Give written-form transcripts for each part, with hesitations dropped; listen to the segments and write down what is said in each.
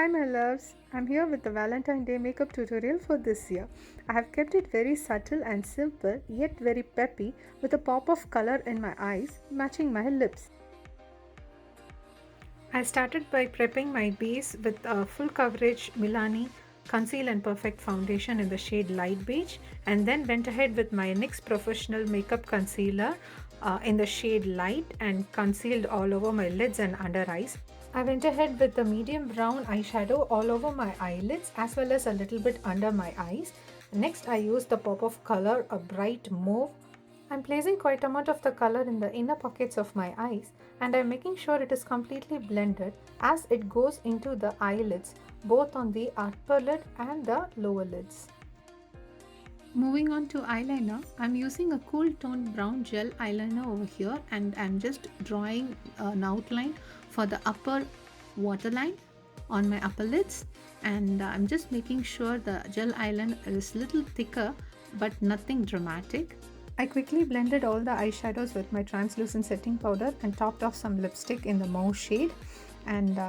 Hi my loves, I'm here with the Valentine Day makeup tutorial for this year. I have kept it very subtle and simple yet very peppy with a pop of color in my eyes matching my lips. I started by prepping my base with a full coverage MILANI Conceal and Perfect foundation in the shade Light Beige, and then went ahead with my NYX Professional Makeup Concealer in the shade Light and concealed all over my lids and under eyes. I went ahead with the medium brown eyeshadow all over my eyelids as well as a little bit under my eyes. Next, I used the pop of color, a bright mauve. I'm placing quite amount of the color in the inner pockets of my eyes, and I'm making sure it is completely blended as it goes into the eyelids, both on the upper lid and the lower lids. Moving on to eyeliner, I'm using a cool toned brown gel eyeliner over here, and I'm just drawing an outline for the upper waterline on my upper lids, and I'm just making sure the gel eyeliner is a little thicker but nothing dramatic. I quickly blended all the eyeshadows with my translucent setting powder and topped off some lipstick in the mauve shade, and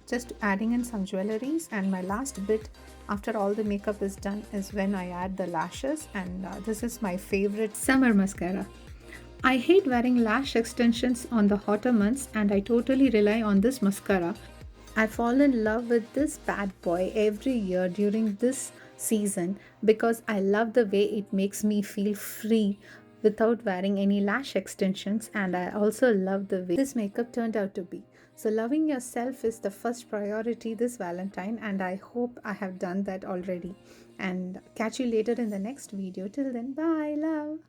just adding in some jewelries. And my last bit after all the makeup is done is when I add the lashes, and this is my favorite summer mascara. I hate wearing lash extensions on the hotter months, and I totally rely on this mascara. I fall in love with this bad boy every year during this season because I love the way it makes me feel free without wearing any lash extensions, and I also love the way this makeup turned out to be. So loving yourself is the first priority this Valentine, and I hope I have done that already. And catch you later in the next video. Till then, bye love.